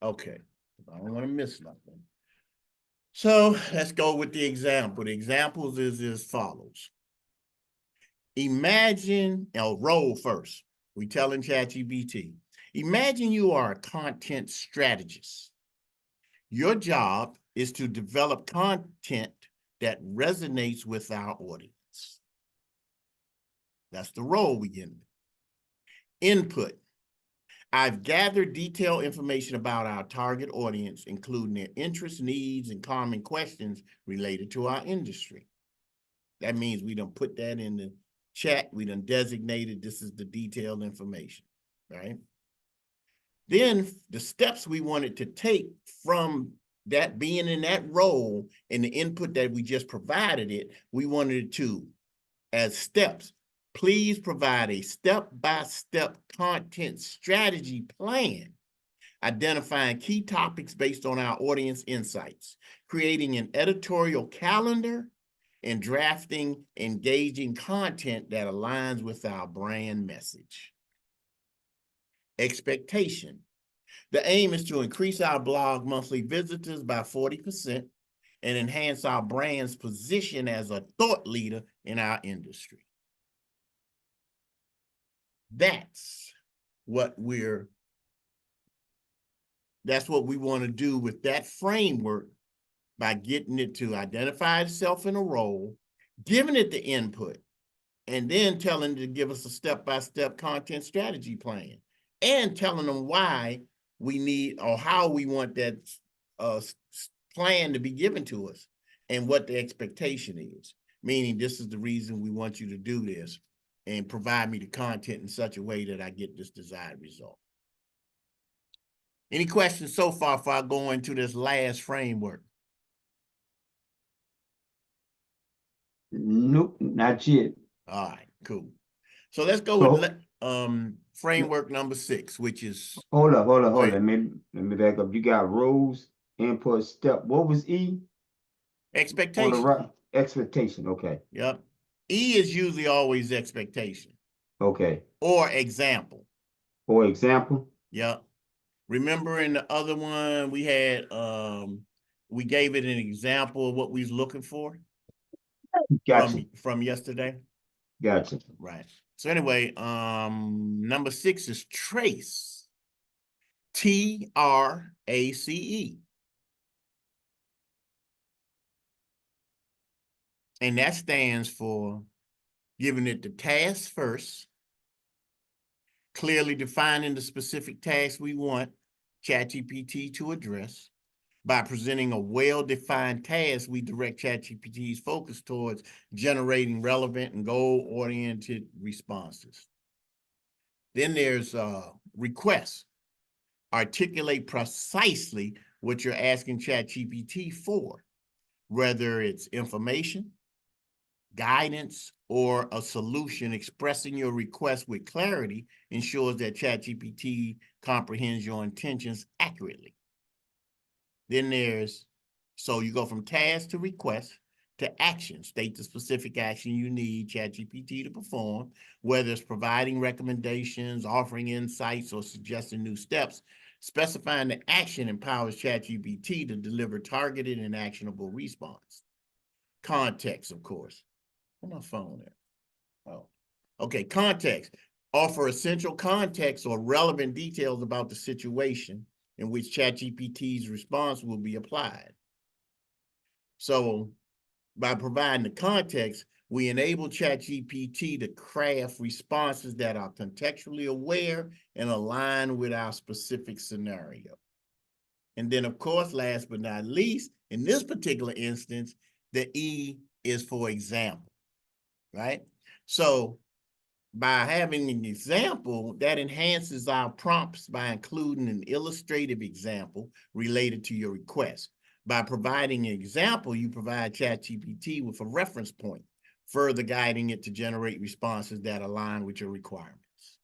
Okay, I don't want to miss nothing. So let's go with the example. The examples is as follows. Imagine, roll first. We telling ChatGPT. Imagine you are a content strategist. Your job is to develop content that resonates with our audience. That's the role we get in. Input. I've gathered detailed information about our target audience, including their interests, needs, and common questions related to our industry. That means we don't put that in the chat. We done designated this is the detailed information, right? Then the steps we wanted to take from that being in that role and the input that we just provided it, we wanted to, as steps, please provide a step-by-step content strategy plan, identifying key topics based on our audience insights, creating an editorial calendar, and drafting engaging content that aligns with our brand message. Expectation. The aim is to increase our blog monthly visitors by 40% and enhance our brand's position as a thought leader in our industry. That's what we want to do with that framework by getting it to identify itself in a role, giving it the input, and then telling it to give us a step-by-step content strategy plan, and telling them why we need or how we want that plan to be given to us and what the expectation is, meaning this is the reason we want you to do this and provide me the content in such a way that I get this desired result. Any questions so far before I go into this last framework? Nope, not yet. All right, cool. So let's go with framework number 6, which is hold up. Let me back up. You got roles, input, step. What was E? Expectation. On the right, expectation. Okay. Yep. E is usually always expectation. Okay. Or example. For example. Yep. Remember in the other one we had we gave it an example of what we was looking for. Gotcha. From yesterday. Gotcha. Right. So anyway, number 6 is trace. TRACE. And that stands for giving it the task first, clearly defining the specific task we want ChatGPT to address. By presenting a well-defined task, we direct ChatGPT's focus towards generating relevant and goal-oriented responses. Then there's requests. Articulate precisely what you're asking ChatGPT for, whether it's information, guidance, or a solution. Expressing your request with clarity ensures that ChatGPT comprehends your intentions accurately. Then so you go from task to request to action. State the specific action you need ChatGPT to perform, whether it's providing recommendations, offering insights, or suggesting new steps. Specifying the action empowers ChatGPT to deliver targeted and actionable response. Context, of course. Where's my phone at? Oh, okay, context. Offer essential context or relevant details about the situation in which ChatGPT's response will be applied. So by providing the context, we enable ChatGPT to craft responses that are contextually aware and align with our specific scenario. And then, of course, last but not least, in this particular instance, the E is for example, right? So by having an example, that enhances our prompts by including an illustrative example related to your request. By providing an example, you provide ChatGPT with a reference point, further guiding it to generate responses that align with your requirements.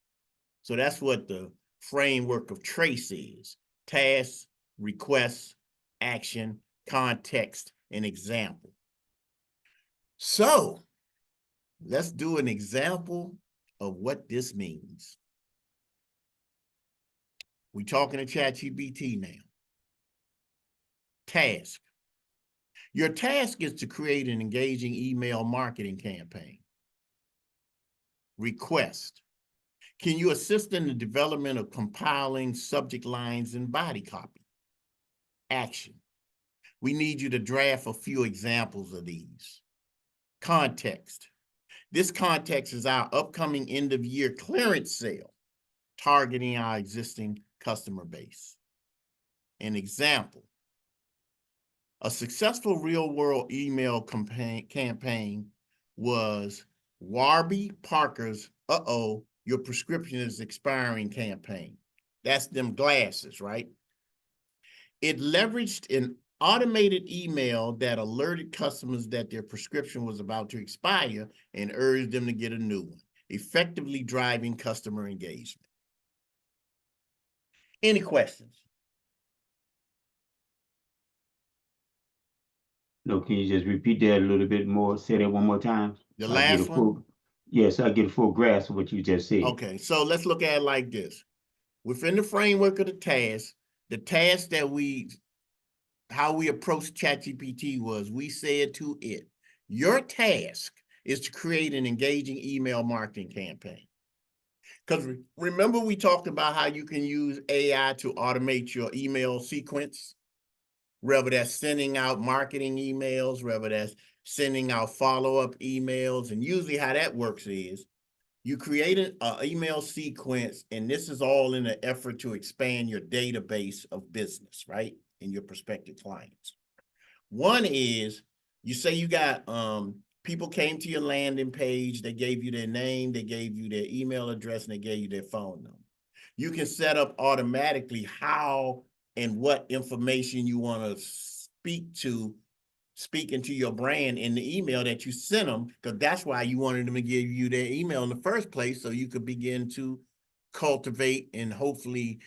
So that's what the framework of TRACE is: task, request, action, context, and example. So let's do an example of what this means. We're talking to ChatGPT now. Task. Your task is to create an engaging email marketing campaign. Request. Can you assist in the development of compiling subject lines and body copy? Action. We need you to draft a few examples of these. Context. This context is our upcoming end of year clearance sale, targeting our existing customer base. An example. A successful real-world email campaign was Warby Parker's "Uh-oh, your prescription is expiring" campaign. That's them glasses, right? It leveraged an automated email that alerted customers that their prescription was about to expire and urged them to get a new one, effectively driving customer engagement. Any questions? No, can you just repeat that a little bit more? Say that one more time. The So I get a last one? full, yeah, so I get a full grasp of what you just said. Okay, so let's look at it like this. Within the framework of the task that how we approached ChatGPT was, we said to it, your task is to create an engaging email marketing campaign. Because remember we talked about how you can use AI to automate your email sequence, whether that's sending out marketing emails, whether that's sending out follow-up emails, and usually how that works is you create an email sequence, and this is all in an effort to expand your database of business, right? And your prospective clients. One is you say you got people came to your landing page, they gave you their name, they gave you their email address, and they gave you their phone number. You can set up automatically how and what information you want to speak into your brand in the email that you sent them, because that's why you wanted them to give you their email in the first place, so you could begin to cultivate and hopefully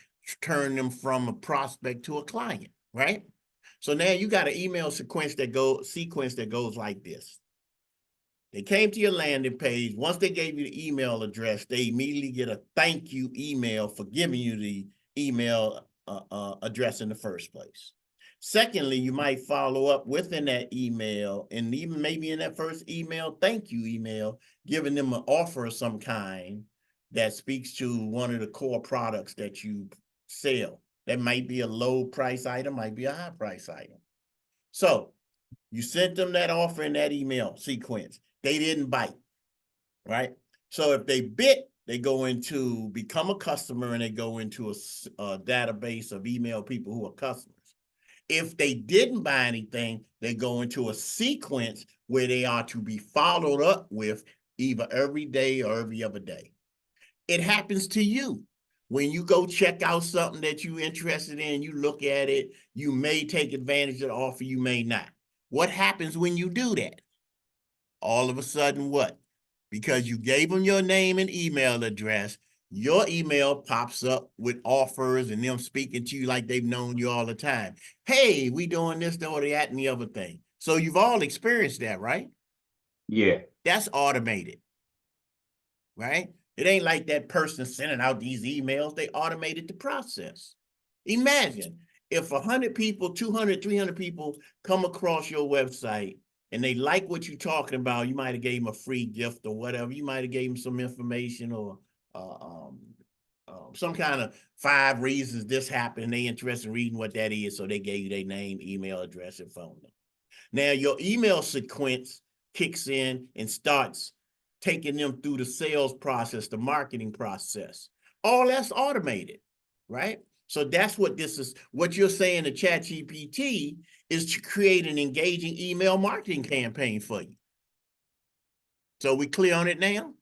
turn them from a prospect to a client, right? So now you got an email sequence that goes like this. They came to your landing page. Once they gave you the email address, they immediately get a thank you email for giving you the email address in the first place. Secondly, you might follow up within that email, and even maybe in that first email, thank you email, giving them an offer of some kind that speaks to one of the core products that you sell. That might be a low price item, might be a high price item. So you sent them that offer in that email sequence. They didn't bite, right? So if they bit, they go into become a customer, and they go into a database of email people who are customers. If they didn't buy anything, they go into a sequence where they are to be followed up with either every day or every other day. It happens to you. When you go check out something that you're interested in, you look at it, you may take advantage of the offer, you may not. What happens when you do that? All of a sudden, what? Because you gave them your name and email address, your email pops up with offers and them speaking to you like they've known you all the time. Hey, we doing this, or that, and the other thing. So you've all experienced that, right? Yeah. That's automated, right? It ain't like that person sending out these emails. They automated the process. Imagine if 100 people, 200, 300 people come across your website and they like what you're talking about. You might have gave them a free gift or whatever. You might have gave them some information or some kind of 5 reasons this happened. And they interested in reading what that is. So they gave you their name, email address, and phone number. Now your email sequence kicks in and starts taking them through the sales process, the marketing process. All that's automated, right? So that's what this is. What you're saying to ChatGPT is to create an engaging email marketing campaign for you. So we clear on it now?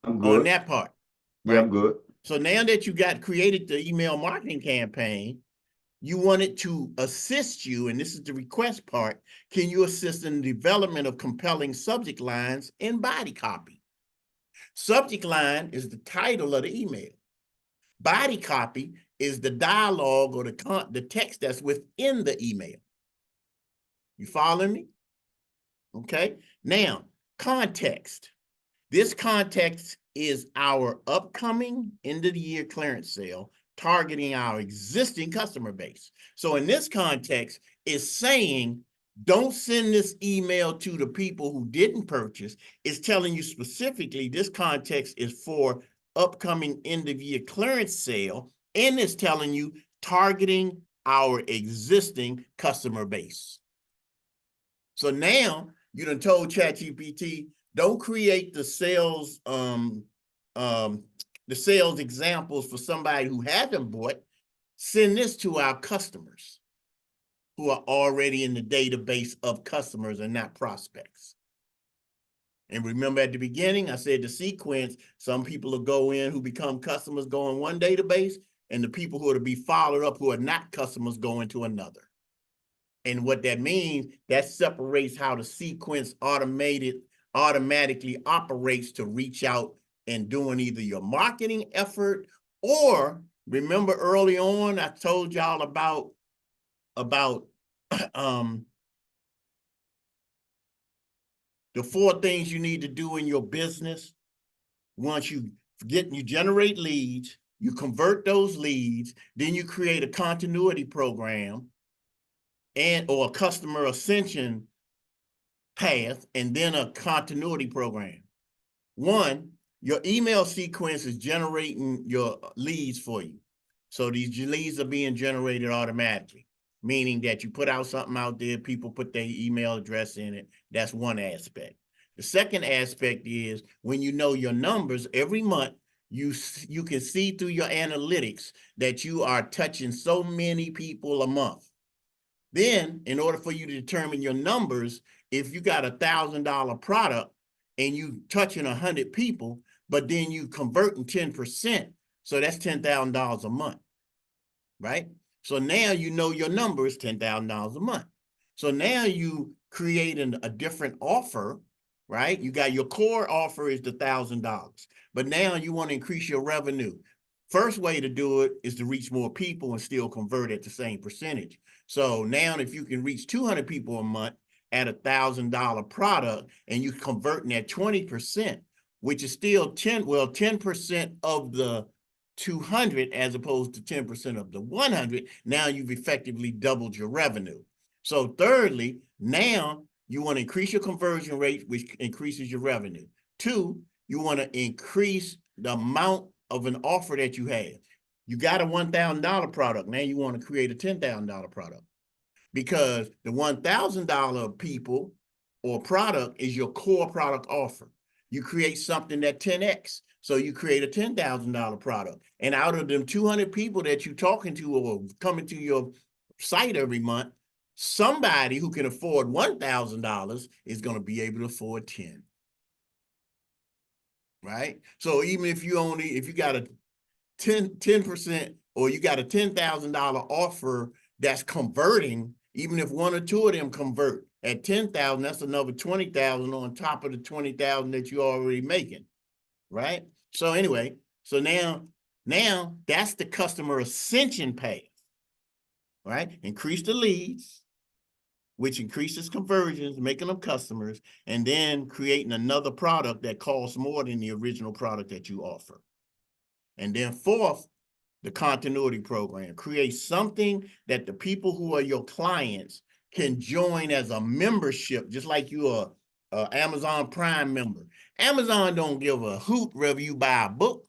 I'm good. On that part. Yeah, right? I'm good. So now that you got created the email marketing campaign, you want it to assist you, and this is the request part. Can you assist in the development of compelling subject lines and body copy? Subject line is the title of the email. Body copy is the dialogue or the text that's within the email. You following me? Okay. Now, context. This context is our upcoming end of the year clearance sale, targeting our existing customer base. So in this context, it's saying, don't send this email to the people who didn't purchase. It's telling you specifically this context is for upcoming end of year clearance sale, and it's telling you targeting our existing customer base. So now you done told ChatGPT, don't create the sales examples for somebody who hasn't bought. Send this to our customers who are already in the database of customers and not prospects. And remember at the beginning, I said the sequence, some people will go in who become customers go in one database, and the people who are to be followed up who are not customers go into another. And what that means, that separates how the sequence automatically operates to reach out and doing either your marketing effort, or remember early on, I told y'all about the 4 things you need to do in your business. Once you generate leads, you convert those leads, then you create a continuity program or a customer ascension path, and then a continuity program. 1, your email sequence is generating your leads for you. So these leads are being generated automatically, meaning that you put out something out there, people put their email address in it. That's one aspect. The second aspect is when you know your numbers every month, you can see through your analytics that you are touching so many people a month. Then, in order for you to determine your numbers, if you got $1,000 product and you touching 100 people, but then you converting 10%, so that's $10,000 a month, right? So now you know your number is $10,000 a month. So now you creating a different offer, right? You got your core offer is the $1,000, but now you want to increase your revenue. First way to do it is to reach more people and still convert at the same percentage. So now if you can reach 200 people a month at $1,000 product and you converting at 20%, which is still 10% of the 200 as opposed to 10% of the 100, now you've effectively doubled your revenue. So thirdly, now you want to increase your conversion rate, which increases your revenue. 2, you want to increase the amount of an offer that you have. You got a $1,000 product. Now you want to create a $10,000 product, because the $1,000 people or product is your core product offer. You create something that 10x. So you create a $10,000 product. And out of them 200 people that you're talking to or coming to your site every month, somebody who can afford $1,000 is going to be able to afford 10. Right? So even if you got a 10% or you got a $10,000 offer that's converting, even if 1 or 2 of them convert at 10,000, that's another 20,000 on top of the 20,000 that you're already making, right? So anyway, so now that's the customer ascension path, right? Increase the leads, which increases conversions, making them customers, and then creating another product that costs more than the original product that you offer. And then 4th, the continuity program. Create something that the people who are your clients can join as a membership, just like you are an Amazon Prime member. Amazon don't give a hoot whether you buy a book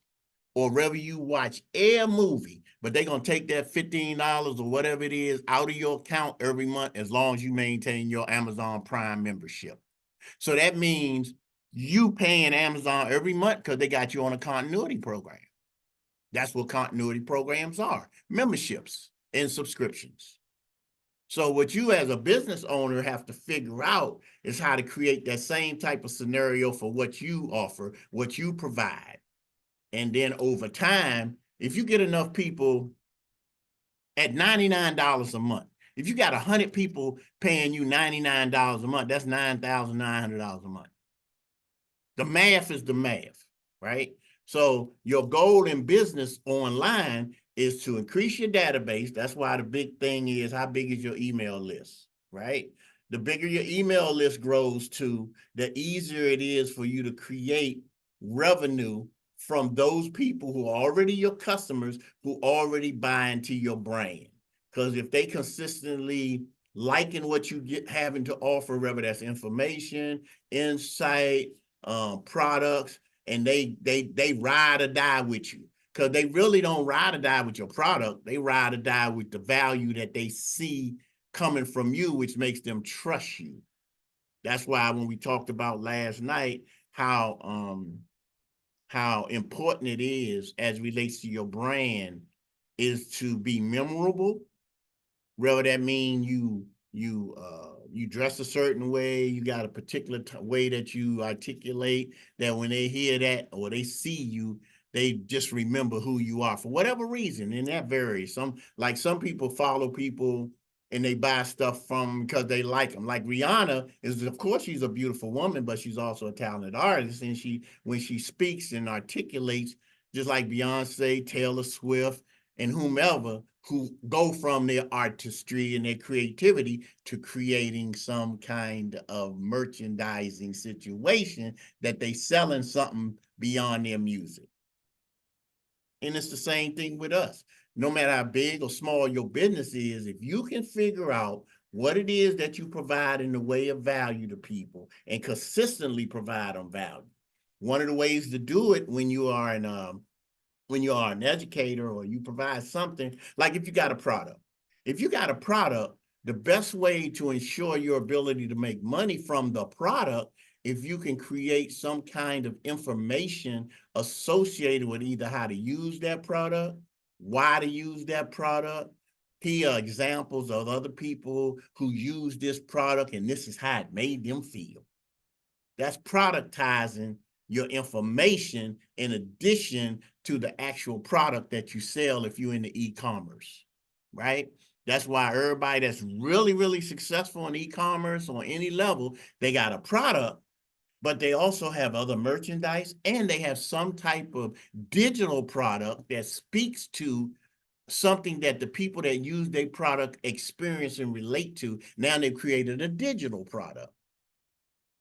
or whether you watch a movie, but they're going to take that $15 or whatever it is out of your account every month as long as you maintain your Amazon Prime membership. So that means you paying Amazon every month because they got you on a continuity program. That's what continuity programs are, memberships and subscriptions. So what you as a business owner have to figure out is how to create that same type of scenario for what you offer, what you provide. And then over time, if you get enough people at $99 a month, if you got 100 people paying you $99 a month, that's $9,900 a month. The math is the math, right? So your goal in business online is to increase your database. That's why the big thing is, how big is your email list, right? The bigger your email list grows to, the easier it is for you to create revenue from those people who are already your customers, who already buy into your brand. Because if they consistently liking what you get having to offer, whether that's information, insight, products, and they ride or die with you. Because they really don't ride or die with your product. They ride or die with the value that they see coming from you, which makes them trust you. That's why when we talked about last night, how important it is as it relates to your brand is to be memorable. Whether that mean you dress a certain way, you got a particular way that you articulate, that when they hear that or they see you, they just remember who you are for whatever reason, and that varies. Some people follow people and they buy stuff from because they like them. Like Rihanna is, of course, she's a beautiful woman, but she's also a talented artist, and when she speaks and articulates, just like Beyonce, Taylor Swift, and whomever, who go from their artistry and their creativity to creating some kind of merchandising situation that they selling something beyond their music. And it's the same thing with us. No matter how big or small your business is, if you can figure out what it is that you provide in the way of value to people and consistently provide them value. One of the ways to do it when you are an educator or you provide something, like if you got a product. If you got a product, the best way to ensure your ability to make money from the product, if you can create some kind of information associated with either how to use that product, why to use that product. Here are examples of other people who use this product and this is how it made them feel. That's productizing your information in addition to the actual product that you sell if you're in the e-commerce, right? That's why everybody that's really, really successful in e-commerce on any level, they got a product, but they also have other merchandise and they have some type of digital product that speaks to something that the people that use their product experience and relate to. Now they've created a digital product.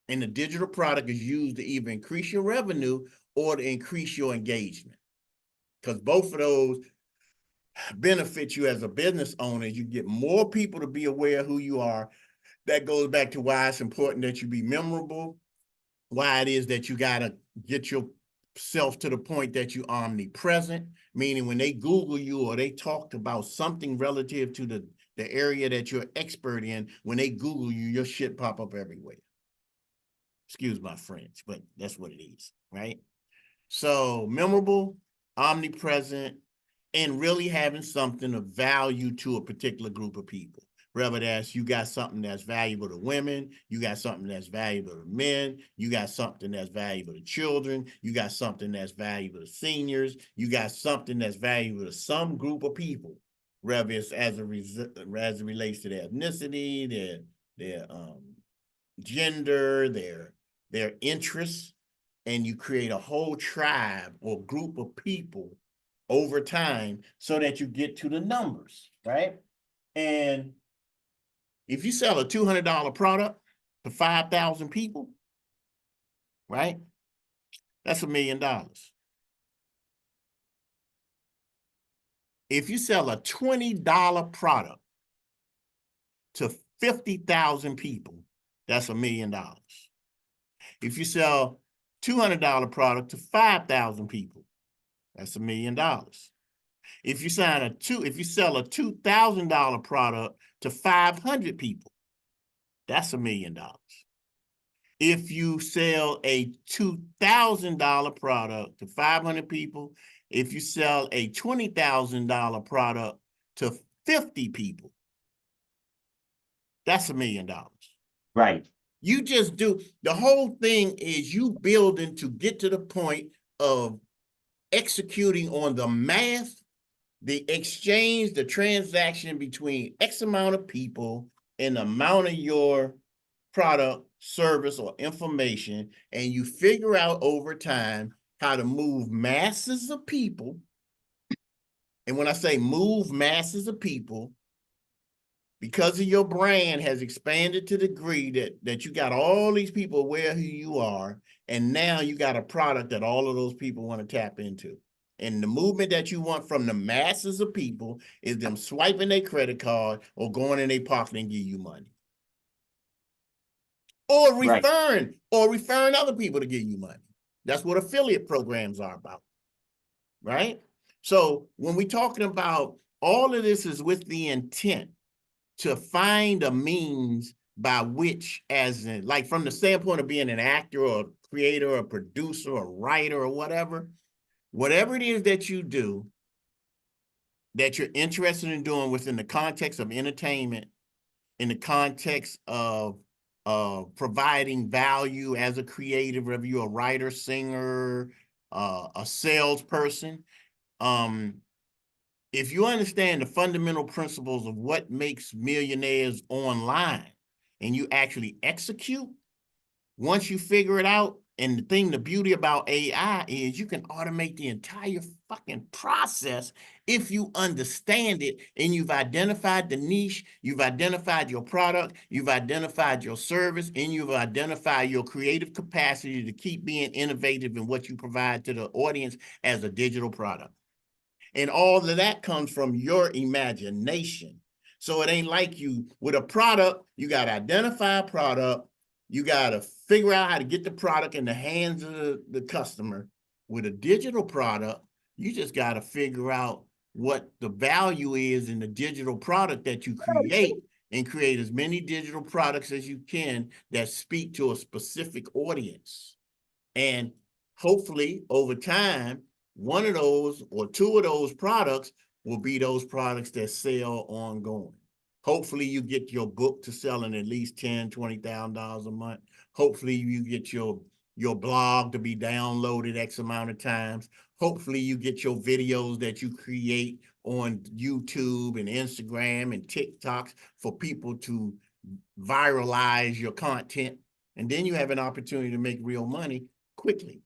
And the digital product is used to either increase your revenue or to increase your engagement. Because both of those benefit you as a business owner. You get more people to be aware of who you are. That goes back to why it's important that you be memorable, why it is that you got to get yourself to the point that you're omnipresent, meaning when they Google you or they talked about something relative to the area that you're expert in, when they Google you, your shit pop up everywhere. Excuse my French, but that's what it is, right? So memorable, omnipresent, and really having something of value to a particular group of people. Whether that's you got something that's valuable to women, you got something that's valuable to men, you got something that's valuable to children, you got something that's valuable to seniors, you got something that's valuable to some group of people, whether it's as it relates to their ethnicity, their gender, their interests, and you create a whole tribe or group of people over time so that you get to the numbers, right? And if you sell a $200 product to 5,000 people, right? That's $1 million. If you sell a $20 product to 50,000 people, that's $1 million. If you sell $200 product to 5,000 people, that's $1 million. If you sell a $2,000 product to 500 people, that's $1 million. If you sell a $2,000 product to 500 people, if you sell a $20,000 product to 50 people, that's $1 million. Right. You just do, the whole thing is you building to get to the point of executing on the math, the exchange, the transaction between X amount of people and the amount of your product, service, or information, and you figure out over time how to move masses of people. And when I say move masses of people, because of your brand has expanded to the degree that you got all these people aware who you are, and now you got a product that all of those people want to tap into. And the movement that you want from the masses of people is them swiping their credit card or going in their pocket and give you money. Or Right. referring other people to give you money. That's what affiliate programs are about, right? So when we're talking about all of this is with the intent to find a means by which, as in, like from the standpoint of being an actor or a creator or a producer or writer or whatever it is that you do that you're interested in doing within the context of entertainment, in the context of providing value as a creative, whether you're a writer, singer, a salesperson, if you understand the fundamental principles of what makes millionaires online and you actually execute, once you figure it out, and the beauty about AI is you can automate the entire fucking process if you understand it and you've identified the niche, you've identified your product, you've identified your service, and you've identified your creative capacity to keep being innovative in what you provide to the audience as a digital product. And all of that comes from your imagination. So it ain't like you with a product, you got to identify a product, you got to figure out how to get the product in the hands of the customer. With a digital product, you just got to figure out what the value is in the digital product that you create and create as many digital products as you can that speak to a specific audience. And hopefully over time, one of those or two of those products will be those products that sell ongoing. Hopefully you get your book to selling at least $10,000, $20,000 a month. Hopefully you get your blog to be downloaded X amount of times. Hopefully you get your videos that you create on YouTube and Instagram and TikToks for people to viralize your content. And then you have an opportunity to make real money quickly.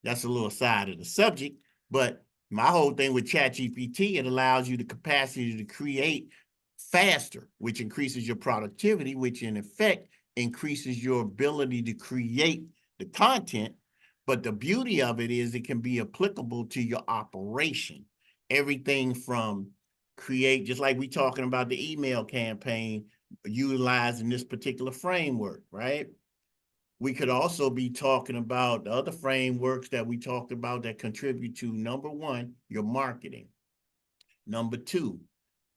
That's a little side of the subject, but my whole thing with ChatGPT, it allows you the capacity to create faster, which increases your productivity, which in effect increases your ability to create the content. But the beauty of it is it can be applicable to your operation. Everything from create, just like we talking about the email campaign, utilizing this particular framework, right? We could also be talking about the other frameworks that we talked about that contribute to, number one, your marketing. Number two,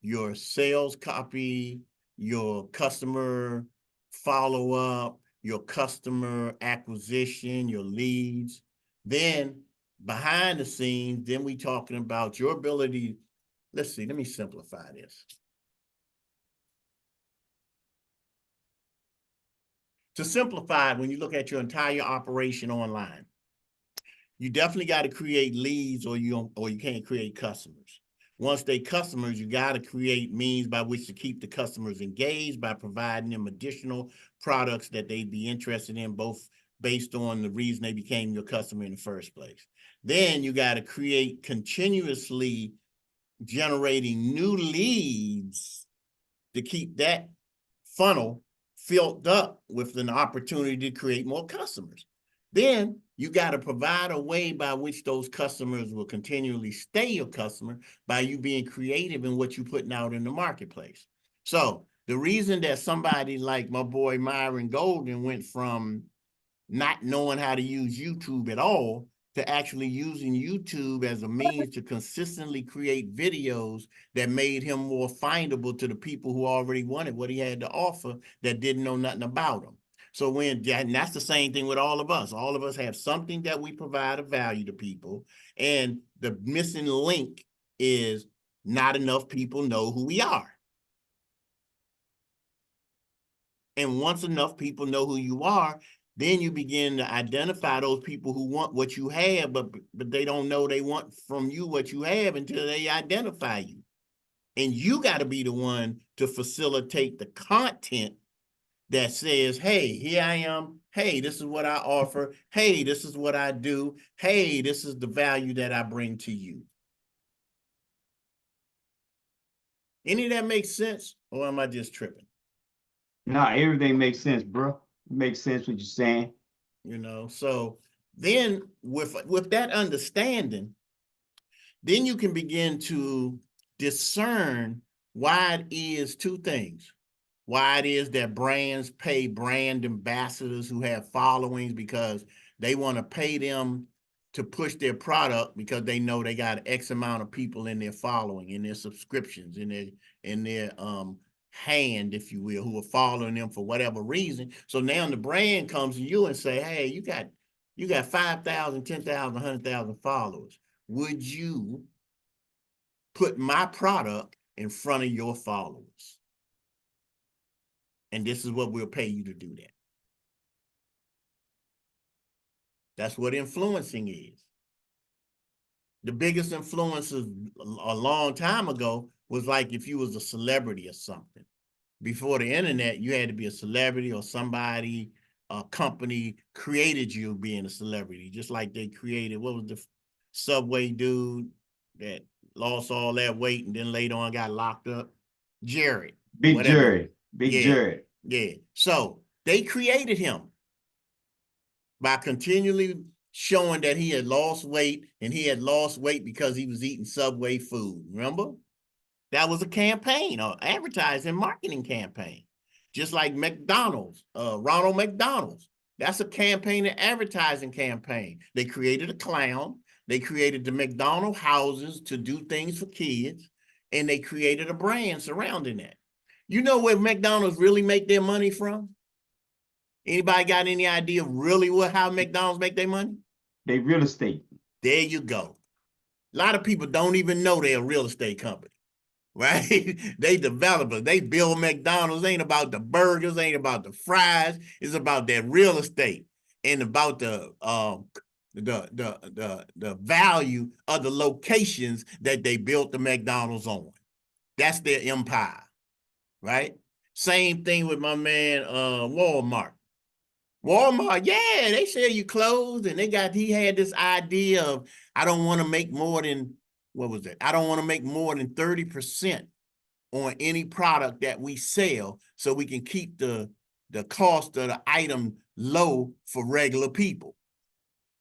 your sales copy, your customer follow-up, your customer acquisition, your leads. Then behind the scenes, then we talking about your ability. Let's see, let me simplify this. To simplify it, when you look at your entire operation online, you definitely got to create leads or you can't create customers. Once they customers, you got to create means by which to keep the customers engaged by providing them additional products that they'd be interested in, both based on the reason they became your customer in the first place. Then you got to create continuously generating new leads to keep that funnel filled up with an opportunity to create more customers. Then you got to provide a way by which those customers will continually stay your customer by you being creative in what you're putting out in the marketplace. So the reason that somebody like my boy Myron Golden went from not knowing how to use YouTube at all to actually using YouTube as a means to consistently create videos that made him more findable to the people who already wanted what he had to offer that didn't know nothing about him. So and that's the same thing with all of us. All of us have something that we provide of value to people. And the missing link is not enough people know who we are. And once enough people know who you are, then you begin to identify those people who want what you have, but they don't know they want from you what you have until they identify you. And you got to be the one to facilitate the content that says, hey, here I am. Hey, this is what I offer. Hey, this is what I do. Hey, this is the value that I bring to you. Any of that makes sense, or am I just tripping? Nah, everything makes sense, bro. It makes sense what you're saying. You know, so then with that understanding, then you can begin to discern why it is two things. Why it is that brands pay brand ambassadors who have followings because they want to pay them to push their product because they know they got X amount of people in their following, in their subscriptions, in their hand, if you will, who are following them for whatever reason. So now the brand comes to you and say, hey, you got 5,000, 10,000, 100,000 followers. Would you put my product in front of your followers? And this is what we'll pay you to do that. That's what influencing is. The biggest influences a long time ago was like if you was a celebrity or something. Before the internet, you had to be a celebrity or somebody, a company created you being a celebrity, just like they created, what was the Subway dude that lost all that weight and then later on got locked up? Jared, Big whatever. Jared, Big Yeah, Jared. yeah. So they created him by continually showing that he had lost weight, and he had lost weight because he was eating Subway food. Remember? That was a campaign, or advertising marketing campaign. Just like McDonald's, Ronald McDonald's. That's a campaign and advertising campaign. They created a clown. They created the McDonald houses to do things for kids, and they created a brand surrounding that. You know where McDonald's really make their money from? Anybody got any idea really how McDonald's make their money? They real estate. There you go. A lot of people don't even know they're a real estate company, right? They developers, they build McDonald's. Ain't about the burgers, ain't about the fries. It's about that real estate and about the value of the locations that they built the McDonald's on. That's their empire, right? Same thing with my man Walmart. Walmart, yeah, they sell you clothes, and he had this idea of, I don't want to make more than, what was it? I don't want to make more than 30% on any product that we sell so we can keep the cost of the item low for regular people.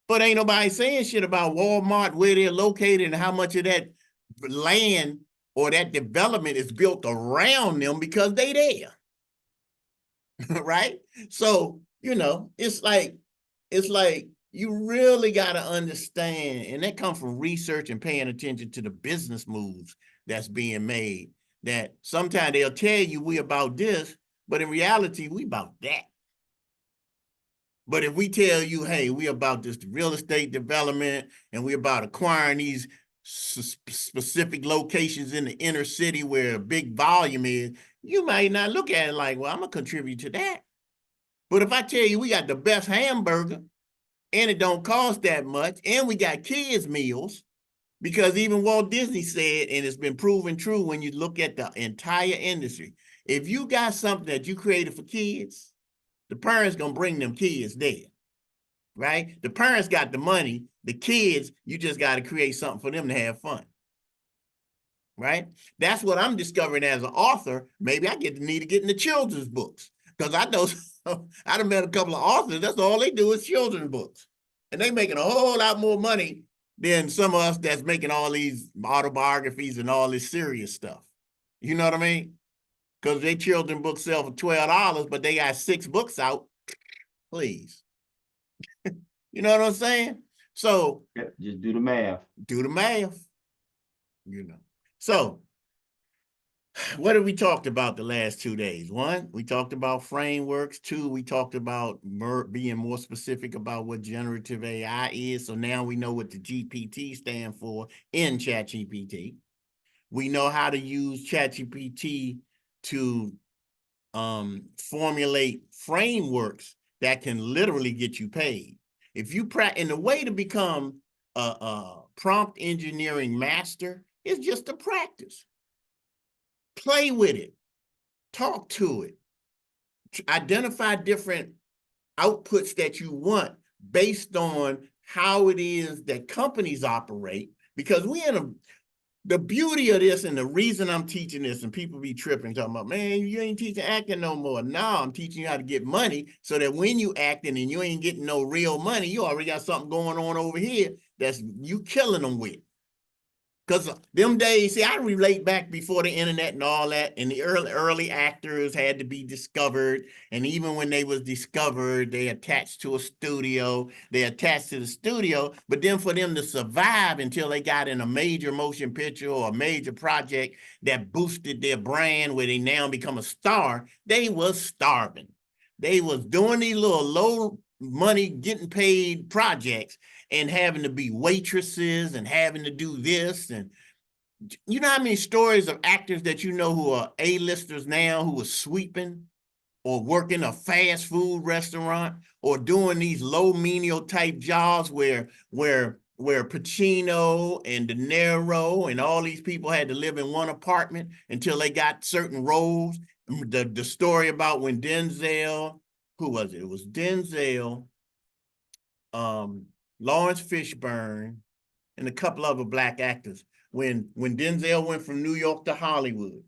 But ain't nobody saying shit about Walmart, where they're located and how much of that land or that development is built around them because they there. Right? So, it's like you really got to understand, and that comes from research and paying attention to the business moves that's being made, that sometimes they'll tell you we about this, but in reality, we about that. But if we tell you, hey, we about this real estate development and we about acquiring these specific locations in the inner city where a big volume is, you might not look at it like, well, I'm going to contribute to that. But if I tell you we got the best hamburger and it don't cost that much, and we got kids meals, because even Walt Disney said, and it's been proven true when you look at the entire industry, if you got something that you created for kids, the parents gonna bring them kids there, right? The parents got the money, the kids, you just got to create something for them to have fun, right? That's what I'm discovering as an author. Maybe I need to get into children's books, because I know I done met a couple of authors, that's all they do is children's books. And they making a whole lot more money than some of us that's making all these autobiographies and all this serious stuff. You know what I mean? Because their children's books sell for $12, but they got 6 books out. Please. You know what I'm saying? So just do the math. Do the math. So what have we talked about the last 2 days? 1, we talked about frameworks. 2, we talked about being more specific about what generative AI is. So now we know what the GPT stand for in ChatGPT. We know how to use ChatGPT to formulate frameworks that can literally get you paid. If you and the way to become a prompt engineering master is just to practice. Play with it, talk to it, identify different outputs that you want based on how it is that companies operate, because the beauty of this and the reason I'm teaching this, and people be tripping, talking about, man, you ain't teaching acting no more. No, I'm teaching you how to get money so that when you acting and you ain't getting no real money, you already got something going on over here that's you killing them with. Because them days, see, I relate back before the internet and all that, and the early actors had to be discovered. And even when they was discovered, they attached to a studio. They attached to the studio, but then for them to survive until they got in a major motion picture or a major project that boosted their brand where they now become a star, they was starving. They was doing these little low money, getting paid projects and having to be waitresses and having to do this. And you know how many stories of actors that you know who are A-listers now who are sweeping or working a fast food restaurant or doing these low menial type jobs where Pacino and De Niro and all these people had to live in one apartment until they got certain roles. The story about when Denzel, who was it? It was Denzel, Lawrence Fishburne, and a couple other black actors. When Denzel went from New York to Hollywood,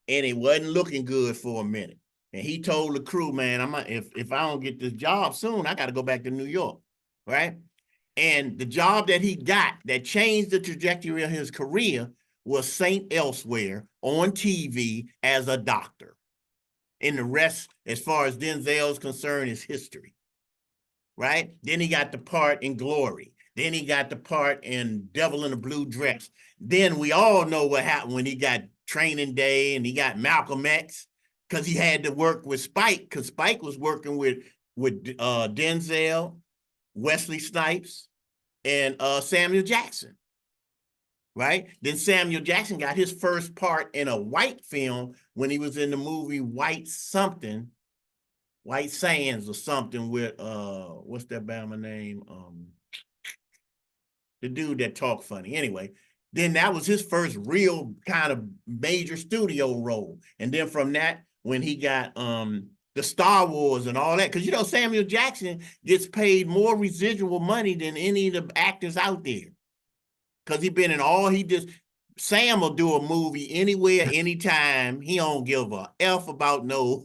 and it wasn't looking good for a minute, and he told the crew, "Man, if I don't get this job soon, I got to go back to New York, right?" And the job that he got that changed the trajectory of his career was Saint Elsewhere on TV as a doctor. And the rest, as far as Denzel's concerned, is history. Right? Then he got the part in Glory. Then he got the part in Devil in a Blue Dress. Then we all know what happened when he got Training Day and he got Malcolm X because he had to work with Spike because Spike was working with Denzel, Wesley Snipes, and Samuel Jackson. Right? Then Samuel Jackson got his first part in a white film when he was in the movie White Something, White Sands or something with what's that Bama name? The dude that talked funny. Anyway, then that was his first real kind of major studio role. And then from that, when he got the Star Wars and all that, because you know Samuel Jackson gets paid more residual money than any of the actors out there. Because he been in all he just Sam will do a movie anywhere, anytime. He don't give a F about no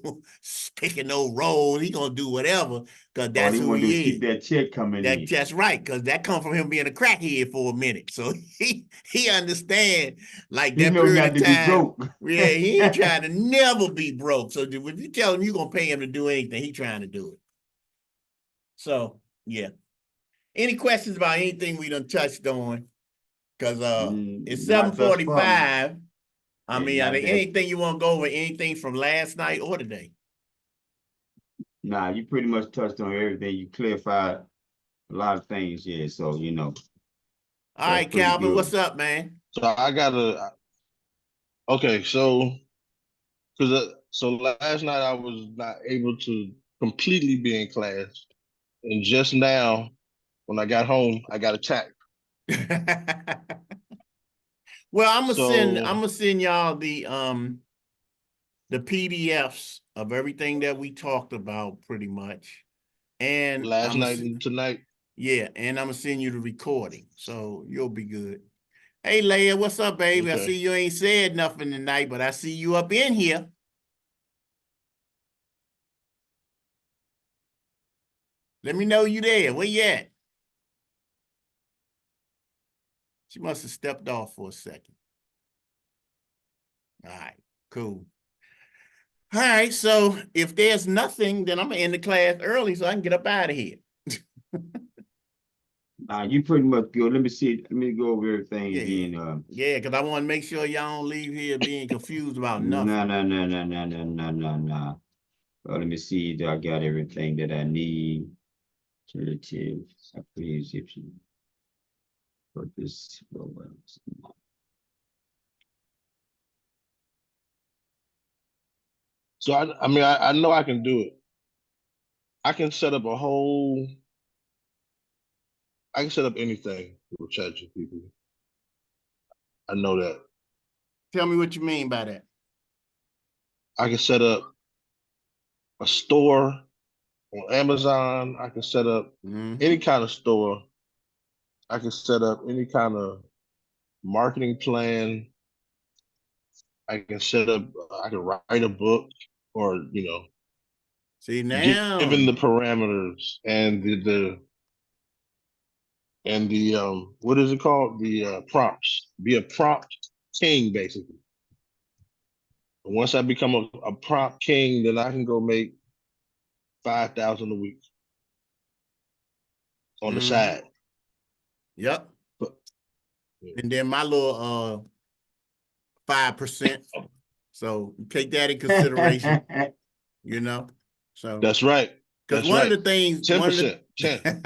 picking no role. He gonna do whatever because All that's they who want to do is he keep is. that check coming in. That's right, because that come from him being a crackhead for a minute. So he understand like He that know period not of to be time. broke. Yeah, he ain't trying to never be broke. So if you tell him you're gonna pay him to do anything, he trying to do it. So yeah. Any questions about anything we done touched on? Because it's Not thus far. 7:45. I Yeah, mean, are not there that. anything you want to go over, anything from last night or today? Nah, you pretty much touched on everything. You clarified a lot of things, yeah. So, All that's right, pretty Calvin, good. what's up, man? So I gotta okay, so because so last night I was not able to completely be in class, and just now when I got home, I got attacked. Well, So I'm gonna send y'all the PDFs of everything that we talked about pretty much. And last night and tonight, yeah, and I'm gonna send you the recording. So you'll be good. Hey Leia, what's up, baby? I see okay. you ain't said nothing tonight, but I see you up in here. Let me know you there. Where you at? She must have stepped off for a second. All right, cool. All right, so if there's nothing, then I'm gonna end the class early so I can get up out of here. You pretty much good. Let me see. Let me go over everything Yeah, again. yeah, because I want to make sure y'all don't leave here being confused about No, nothing. no, no, no, no, no, no, no, no. Let me see that I got everything that I need. Alternative, Egyptian purpose programs. So I mean I know I can do it. I can set up a whole. I can set up anything with ChatGPT. I know that. Tell me what you mean by that. I can set up a store on Amazon. I can set up any Mm-hmm. kind of store. I can set up any kind of marketing plan. I can set up, I can write a book, or, See now, given the parameters and the what is it called? The prompts. Be a prompt king, basically. And once I become a prompt king, then I can go make 5,000 a week on the side. yep. But, And then my little 5%. So take that in consideration, So that's right. because That's one right. of the things, 10%. 10.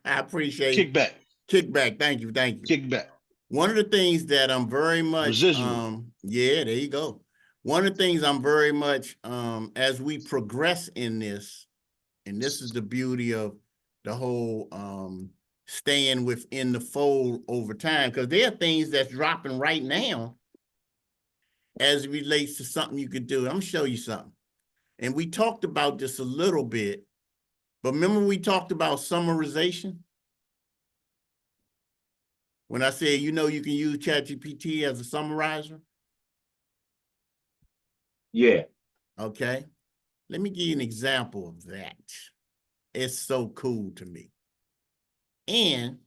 I appreciate Kickback. kickback. Thank you. Kickback. One of the things that I'm very much, Residual. yeah, there you go. One of the things I'm very much, as we progress in this, and this is the beauty of the whole staying within the fold over time, because there are things that's dropping right now as it relates to something you could do. I'm gonna show you something. And we talked about this a little bit, but remember we talked about summarization? When I said, you can use ChatGPT as a summarizer? Yeah. Okay. Let me give you an example of that. It's so cool to me. And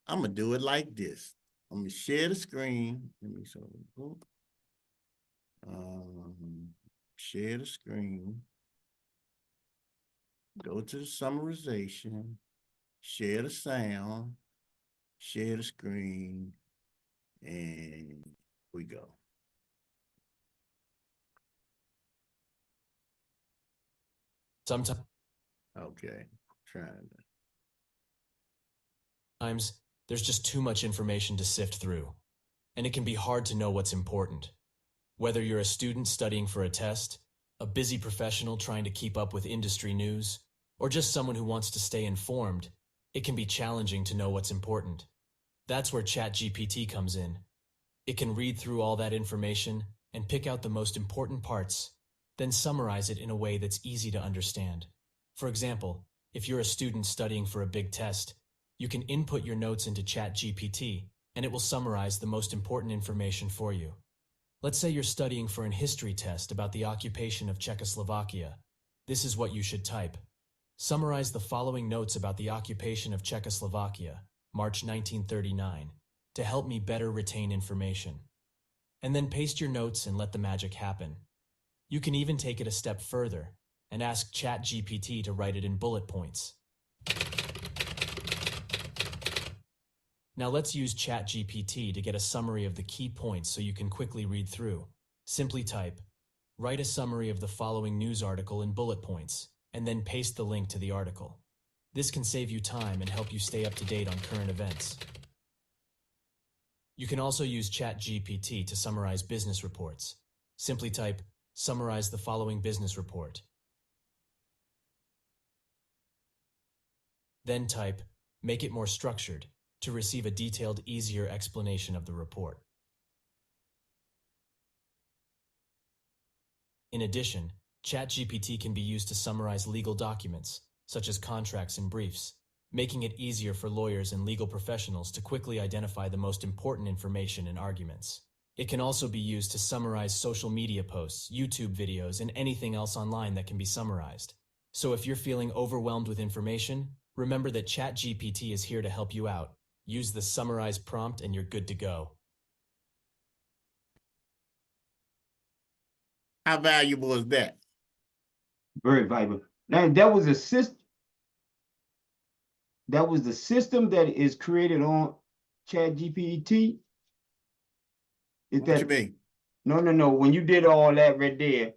I'm going to do it like this. I'm going to share the screen. Let me show you. Share the screen. Go to the summarization. Share the sound. Share the screen. And we go. Sometimes Okay. Trying to. there's just too much information to sift through, and it can be hard to know what's important. Whether you're a student studying for a test, a busy professional trying to keep up with industry news, or just someone who wants to stay informed, it can be challenging to know what's important. That's where ChatGPT comes in. It can read through all that information and pick out the most important parts, then summarize it in a way that's easy to understand. For example, if you're a student studying for a big test, you can input your notes into ChatGPT, and it will summarize the most important information for you. Let's say you're studying for an history test about the occupation of Czechoslovakia. This is what you should type. Summarize the following notes about the occupation of Czechoslovakia, March 1939, to help me better retain information. And then paste your notes and let the magic happen. You can even take it a step further and ask ChatGPT to write it in bullet points. Now let's use ChatGPT to get a summary of the key points so you can quickly read through. Simply type, write a summary of the following news article in bullet points, and then paste the link to the article. This can save you time and help you stay up to date on current events. You can also use ChatGPT to summarize business reports. Simply type, summarize the following business report. Then type, make it more structured, to receive a detailed, easier explanation of the report. In addition, ChatGPT can be used to summarize legal documents, such as contracts and briefs, making it easier for lawyers and legal professionals to quickly identify the most important information in arguments. It can also be used to summarize social media posts, YouTube videos, and anything else online that can be summarized. So if you're feeling overwhelmed with information, remember that ChatGPT is here to help you out. Use the summarize prompt and you're good to go. How valuable is that? Very valuable. Now that was a system. That was the system that is created on ChatGPT. Is What that you mean? no? When you did all that right there,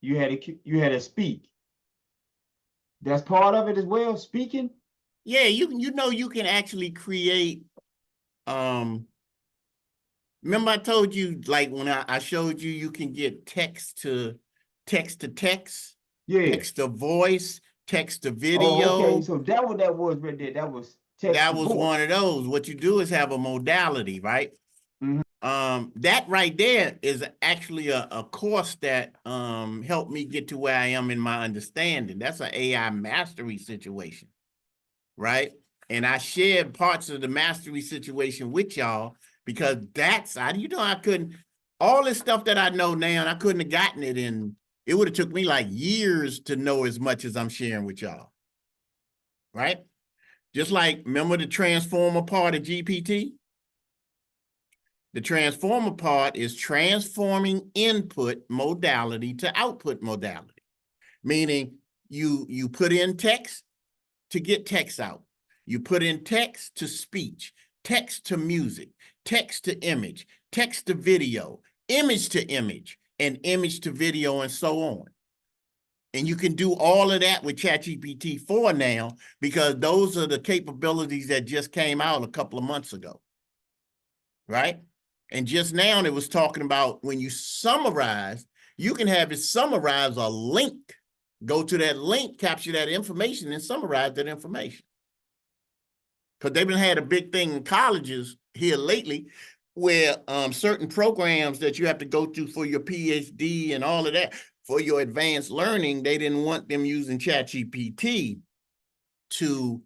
you had to speak. That's part of it as well, speaking. Yeah, you can actually create. Remember I told you, like when I showed you, you can get text to text, Yeah. text to voice, text to video. Oh, okay. So that what that was right there. That was text. That was one of those. What you do is have a modality, right? That right there is actually a course that helped me get to where I am in my understanding. That's an AI mastery situation, right? And I shared parts of the mastery situation with y'all because I couldn't, all this stuff that I know now, and I couldn't have gotten it in, it would have took me like years to know as much as I'm sharing with y'all. Right? Just like, remember the transformer part of GPT? The transformer part is transforming input modality to output modality, meaning you put in text to get text out. You put in text to speech, text to music, text to image, text to video, image to image, and image to video, and so on. And you can do all of that with ChatGPT 4 now, because those are the capabilities that just came out a couple of months ago, right? And just now it was talking about when you summarize, you can have it summarize a link. Go to that link, capture that information, and summarize that information. Because they've been had a big thing in colleges here lately where certain programs that you have to go to for your PhD and all of that, for your advanced learning, they didn't want them using ChatGPT to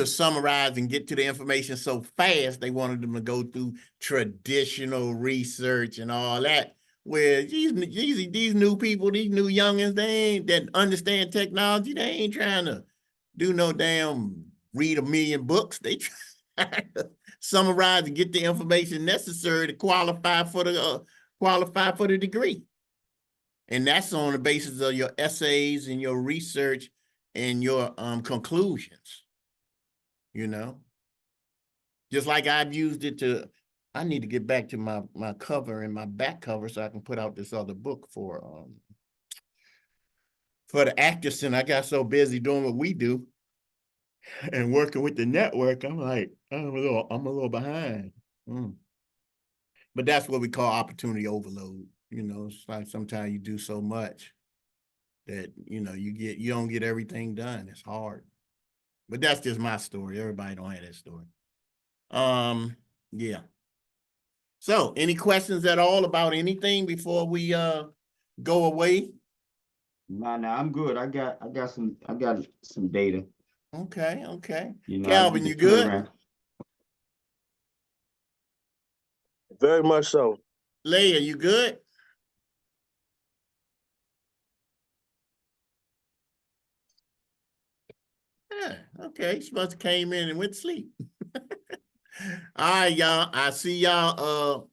summarize and get to the information so fast. They wanted them to go through traditional research and all that, where these new people, these new youngins, that understand technology, they ain't trying to do no damn read 1,000,000 books. They try to summarize and get the information necessary to qualify for the degree. And that's on the basis of your essays and your research and your conclusions, you know? Just like I've used it to, I need to get back to my cover and my back cover so I can put out this other book for the actors. And I got so busy doing what we do and working with the network, I'm like, I'm a little behind. But that's what we call opportunity overload. You know, it's like sometimes you do so much that, you know, you don't get everything done. It's hard. But that's just my story. Everybody don't have that story. Yeah. So any questions at all about anything before we go away? Nah, I'm good. I got some data. Okay. You know, Calvin, you good? Very much so. Leah, you good? Yeah, okay. She must have came in and went to sleep. All right, y'all. I see y'all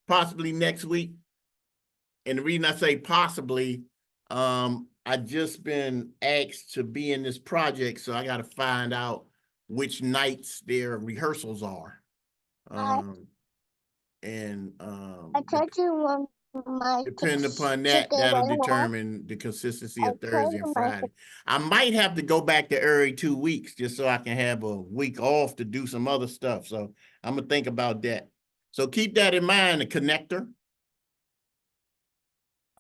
possibly next week. And the reason I say possibly, I just been asked to be in this project, so I got to find out which nights their rehearsals are. I told you Depending upon that, that'll determine the consistency of Thursday and Friday. I might have to go back to every 2 weeks just so I can have a week off to do some other stuff. So I'm gonna think about that. So keep that in mind, the connector.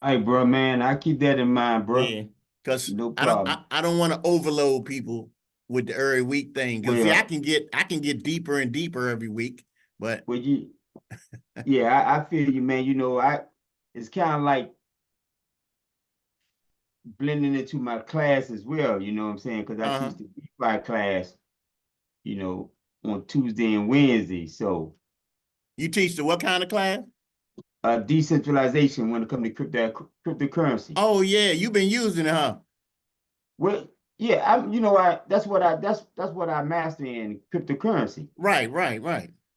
Hey, bro, man, I keep that in mind, bro. Yeah, because no problem. I don't want to overload people with the every week thing. Because Well, I can get deeper and deeper every week. But well, yeah, I feel you, man. You know, it's kind of like blending into my class as well. You know what I'm saying? Because I teach the DeFi class, you know, on Tuesday and Wednesday. So you teach the what kind of class? Decentralization when it comes to cryptocurrency. Oh yeah, you've been using it, huh? Well, yeah, that's what I master in cryptocurrency. Right.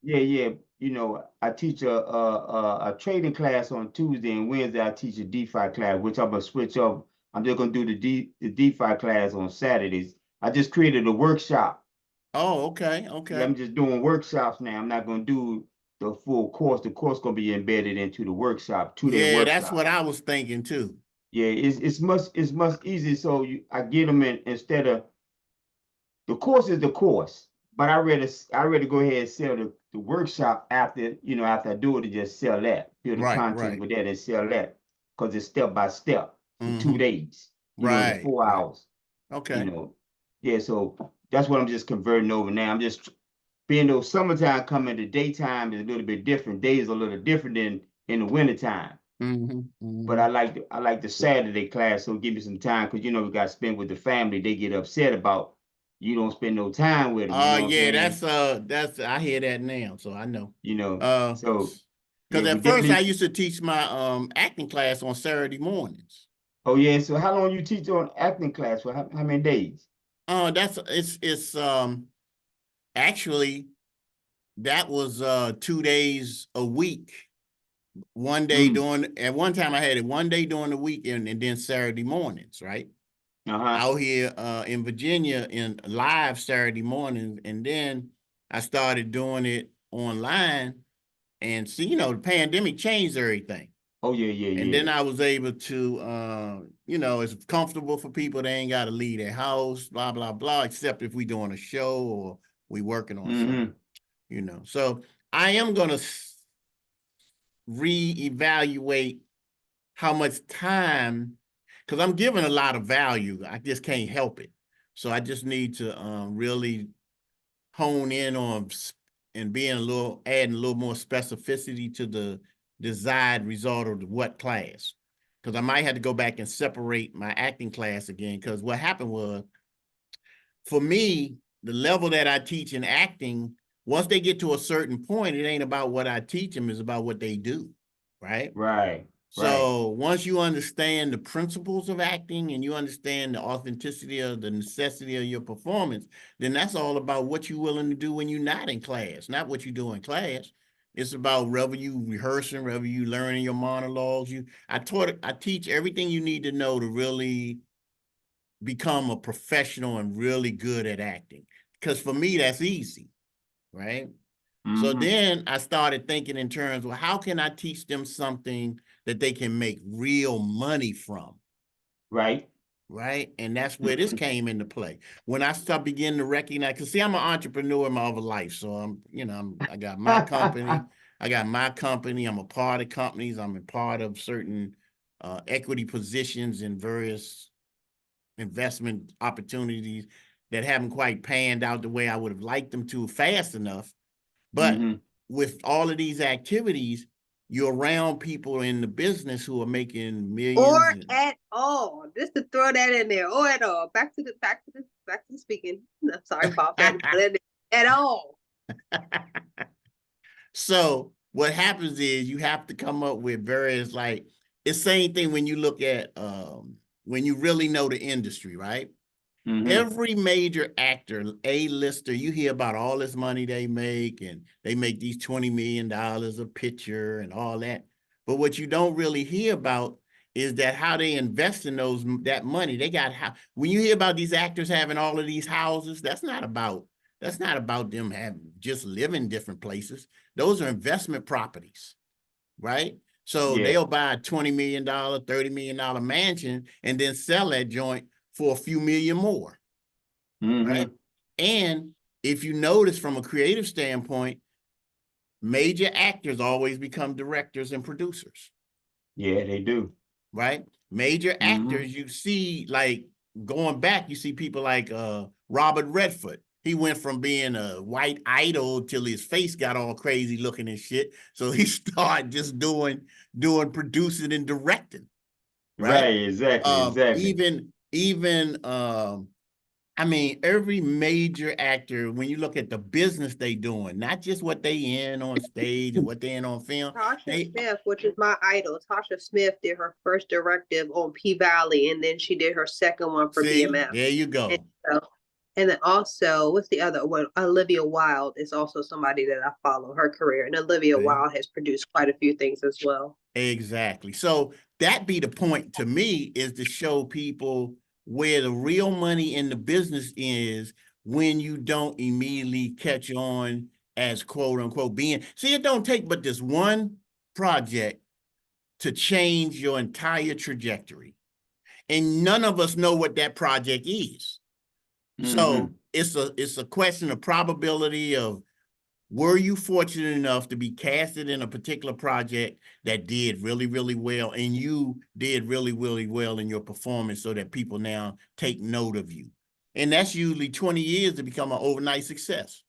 Yeah. You know, I teach a trading class on Tuesday, and Wednesday I teach a DeFi class, which I'm gonna switch up. I'm just gonna do the DeFi class on Saturdays. I just created a workshop. Oh, okay. Yeah, I'm just doing workshops now. I'm not gonna do the full course. The course gonna be embedded into the workshop, 2-day yeah, workshop. that's what I was thinking too. Yeah, it's much easier. So I get them in instead of the course is the course, but I rather go ahead and sell the workshop after I do it, to just sell that, build the content with that and sell that, because it's step by step for 2 days. The 4 hours. Okay. Yeah. So that's what I'm just converting over now. I'm just being though summertime coming, the daytime is a little bit different. Days are a little different than in the wintertime. But I like the Saturday class, so give me some time, because we got to spend with the family. They get upset about you don't spend no time with them. You know what I'm Yeah, saying? that's I hear that now, so I know. You know, Uh, so yeah, because we at first I definitely. used to teach my acting class on Saturday mornings. Oh yeah. So how long you teach on acting class for? How many days? That's it's actually that was 2 days a week. One day Mm. during at one time I had it one day during the weekend and then Saturday mornings, right? Uh-huh. Out here in Virginia in live Saturday mornings, and then I started doing it online. And see, the pandemic changed everything. Oh yeah, yeah, And yeah. then I was able to, it's comfortable for people. They ain't got to leave their house, blah, blah, blah, except if we doing a show or we working on something, Mm-hmm. So I am going to reevaluate how much time, because I'm giving a lot of value. I just can't help it. So I just need to really hone in on and adding a little more specificity to the desired result of what class. Because I might have to go back and separate my acting class again. Because what happened was, for me, the level that I teach in acting, once they get to a certain point, it ain't about what I teach them, it's about what they do, right? Right. Right. So once you understand the principles of acting and you understand the authenticity of the necessity of your performance, then that's all about what you're willing to do when you're not in class, not what you do in class. It's about whether you rehearsing, whether you learning your monologues. I teach everything you need to know to really become a professional and really good at acting. Because for me, that's easy, right? So Mm-hmm. then I started thinking in terms, well, how can I teach them something that they can make real money from? Right. Right. And that's where this came into play. When I start beginning to recognize, because see, I'm an entrepreneur in my other life. So I got my company. I'm a part of companies. I'm a part of certain equity positions in various investment opportunities that haven't quite panned out the way I would have liked them to fast enough. But Mm-hmm. with all of these activities, you're around people in the business who are making Or millions. at all. Just to throw that in there. Or at all. Back to the speaking. I'm sorry, Bob. At all. So what happens is you have to come up with various, like, it's same thing when you look at when you really know the industry, right? Mm-hmm. Every major actor, A-lister, you hear about all this money they make, and they make these $20 million a picture and all that. But what you don't really hear about is that how they invest in that money. When you hear about these actors having all of these houses, that's not about them having just living different places. Those are investment properties, right? So Yeah. they'll buy a $20 million, $30 million mansion and then sell that joint for a few million more, right? Mm-hmm. And if you notice from a creative standpoint, major actors always become directors and producers, Yeah, they do. right? Major Mm-hmm. actors, you see, like going back, you see people like Robert Redford. He went from being a white idol till his face got all crazy looking and shit. So he started just doing producing and directing, right? Right. Exactly. Exactly. Even I mean, every major actor, when you look at the business they doing, not just what they in on stage and what they in on film, Tasha they Smith, which is my idol. Tasha Smith did her first directive on P-Valley, and then she did her second one for see, BMF. there you And go. so, and then also, what's the other one? Olivia Wilde is also somebody that I follow her career, and Olivia See? Wilde has produced quite a few things as well. Exactly. So that be the point to me, is to show people where the real money in the business is when you don't immediately catch on as quote unquote being. See, it don't take but this one project to change your entire trajectory. And none of us know what that project is. Mm-hmm. So it's a question of probability of, were you fortunate enough to be casted in a particular project that did really, really well, and you did really, really well in your performance so that people now take note of you? And that's usually 20 years to become an overnight success.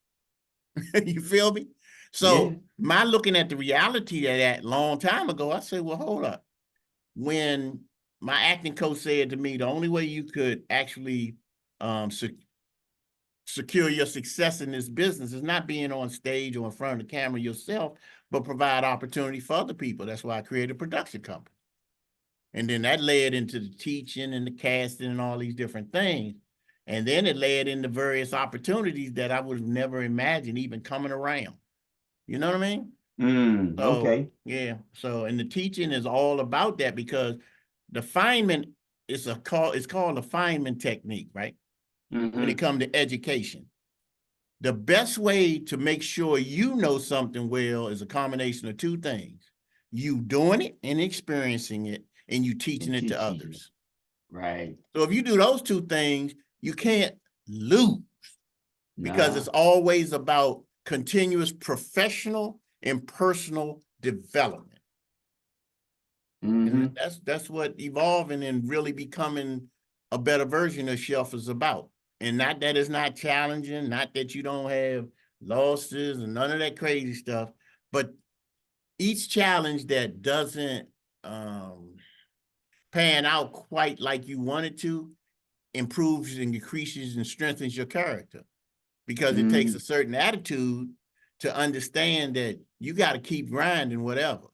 You feel me? Yeah. So my looking at the reality of that long time ago, I said, well, hold up. When my acting coach said to me, the only way you could actually secure your success in this business is not being on stage or in front of the camera yourself, but provide opportunity for other people. That's why I created a production company. And then that led into the teaching and the casting and all these different things. And then it led into various opportunities that I would have never imagined even coming around. You know what I mean? So, Okay. yeah. So, and the teaching is all about that, because the Feynman it's called the Feynman technique, right? When it comes to education. The best way to make sure you know something well is a combination of two things. You doing it and experiencing it, and you teaching it to others. Right. So if you do those two things, you can't lose, because it's always about continuous professional and personal development. And that's what evolving and really becoming a better version of Shelf is about. And not that it's not challenging, not that you don't have losses and none of that crazy stuff, but each challenge that doesn't pan out quite like you want it to improves and increases and strengthens your character, because it takes a certain attitude to understand that you got to keep grinding whatever.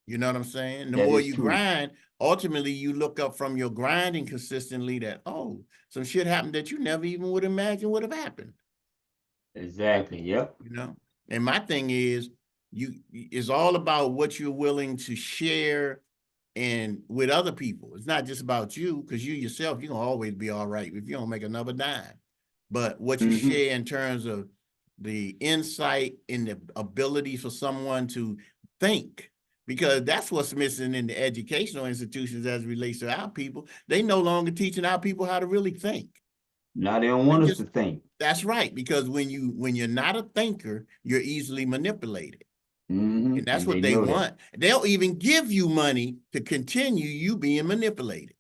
You know what I'm saying? The more you grind, ultimately you look up from your grinding consistently that, oh, some shit happened that you never even would imagine would have happened. Exactly. Yep. You know? And my thing is, it's all about what you're willing to share and with other people. It's not just about you, because you yourself, you're gonna always be all right if you don't make another dime. But what you share in terms of the insight and the ability for someone to think, because that's what's missing in the educational institutions as it relates to our people. They no longer teaching our people how to really think. Now they don't want us to think. That's right, because when you're not a thinker, you're easily manipulated. And that's what they want. They'll even give you money to continue you being manipulated.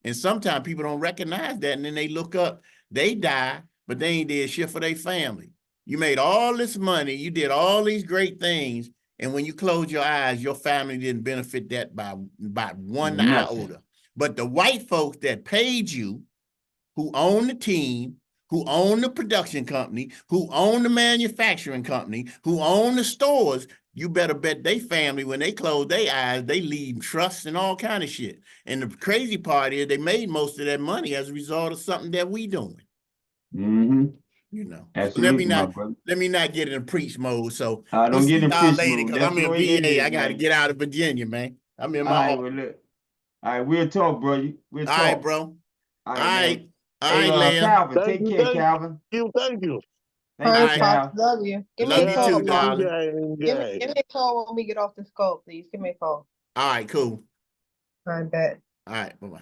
And sometimes people don't recognize that, and then they look up, they die, but they ain't did shit for their family. You made all this money, you did all these great things, and when you close your eyes, your family didn't benefit that by one iota. But the white folks that paid you, who own the team, who own the production company, who own the manufacturing company, who own the stores, you better bet they family, when they close their eyes, they leave trusts and all kind of shit. And the crazy part is they made most of that money as a result of something that we doing. You know, absolutely. So let me not get in preach mode. So don't get in preach mode, because I'm in VA. I got to get out of Virginia, man. I'm in my all right, we'll talk, bro. We'll talk. All right, bro. All right, Calvin, take care, Calvin. Thank you. Thank you, Cal. Love you. Love you too, darling. Give me a call when we get off this call, please. Give me a call. All right, cool. I bet. All right, bye-bye.